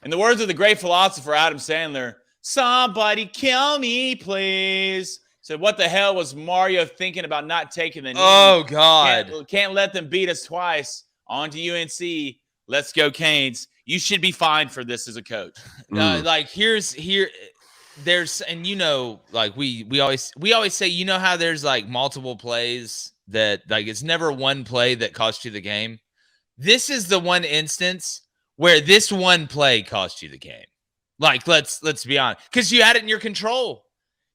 In the words of the great philosopher Adam Sandler, somebody kill me, please. So what the hell was Mario thinking about not taking the knee? Oh, God. Can't let them beat us twice. On to UNC. Let's go, Canes. You should be fined for this as a coach. Like there's, and like we always say, how there's like multiple plays that like it's never one play that cost you the game. This is the one instance where this one play cost you the game. Like let's be honest, because you had it in your control.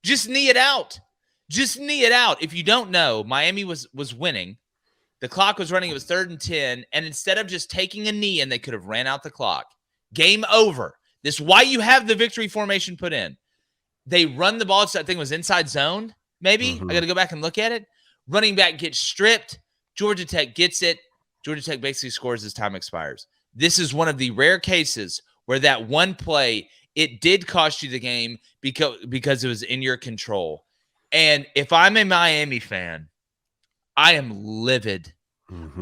Just knee it out. Just knee it out. If you don't know, Miami was winning. The clock was running. It was 3rd and 10. And instead of just taking a knee, and they could have ran out the clock. Game over. This is why you have the victory formation put in. They run the ball. So I think it was inside zone, maybe. I got to go back and look at it. Running back gets stripped. Georgia Tech gets it. Georgia Tech basically scores as time expires. This is one of the rare cases where that one play, it did cost you the game because it was in your control. And if I'm a Miami fan, I am livid.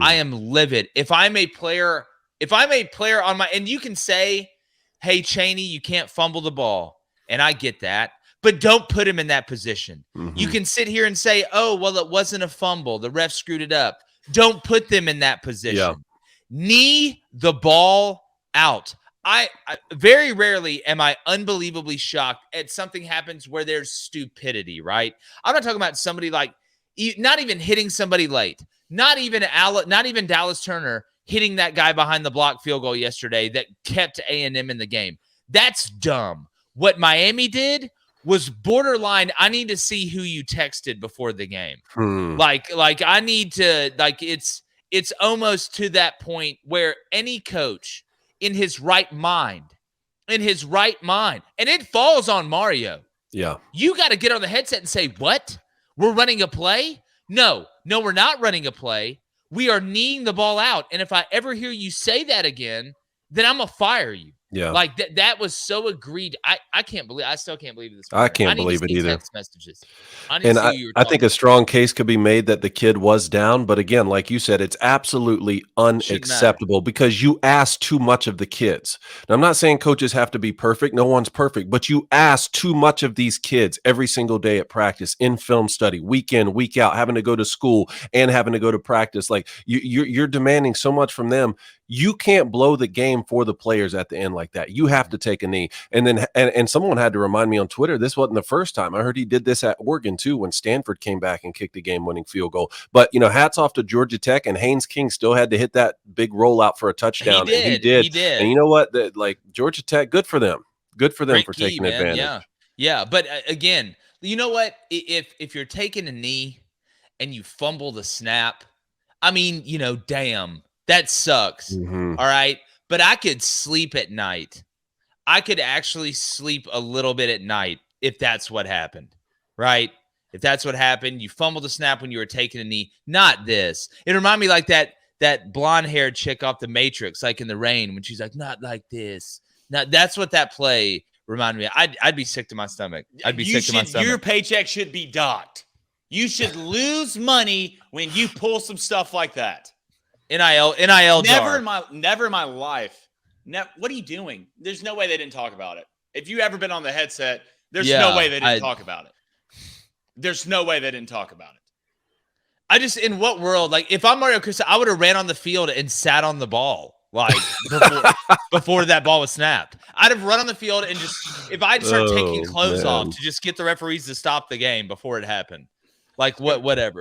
I am livid. If I'm a player on my, and you can say, hey, Chaney, you can't fumble the ball. And I get that, but don't put him in that position. You can sit here and say, oh, well, it wasn't a fumble. The ref screwed it up. Don't put them in that position. Yeah. Knee the ball out. I very rarely am I unbelievably shocked at something happens where there's stupidity, right? I'm not talking about somebody like not even hitting somebody late, not even Dallas Turner hitting that guy behind the block field goal yesterday that kept A&M in the game. That's dumb. What Miami did was borderline. I need to see who you texted before the game. Like I need to, like, it's almost to that point where any coach in his right mind, and it falls on Mario. Yeah. You got to get on the headset and say, what? We're running a play? No, we're not running a play. We are kneeing the ball out. And if I ever hear you say that again, then I'm going to fire you. Yeah. Like that was so agreed. I still can't believe this. I can't believe it either. Text messages. I think a strong case could be made that the kid was down. But again, like you said, it's absolutely unacceptable because you ask too much of the kids. Now, I'm not saying coaches have to be perfect. No one's perfect, but you ask too much of these kids every single day at practice, in film study, week in, week out, having to go to school and having to go to practice. Like you're demanding so much from them. You can't blow the game for the players at the end like that. You have to take a knee. And then and someone had to remind me on Twitter, this wasn't the first time. I heard he did this at Oregon too when Stanford came back and kicked a game-winning field goal. But, hats off to Georgia Tech, and Haynes King still had to hit that big rollout for a touchdown. He did. And you know what? Georgia Tech, good for them. Good for them. Great for taking advantage. Yeah. But again, you know what? If you're taking a knee and you fumble the snap, I mean, damn. That sucks. All right. But I could sleep at night. I could actually sleep a little bit at night if that's what happened. Right? If that's what happened, you fumbled the snap when you were taking a knee. Not this. It reminded me like that blonde-haired chick off The Matrix, like in The Rain, when she's like, not like this. Now, that's what that play reminded me of. I'd be sick to my stomach. Your paycheck should be docked. You should lose money when you pull some stuff like that. NIL. Never in my life. What are you doing? There's no way they didn't talk about it. If you ever been on the headset, there's no way they didn't talk about it. There's no way they didn't talk about it. I just, in what world? Like, if I'm Mario Cristobal, I would have ran on the field and sat on the ball, like, before that ball was snapped. I'd have run on the field and just, if I'd start taking clothes off to just get the referees to stop the game before it happened. Like, whatever.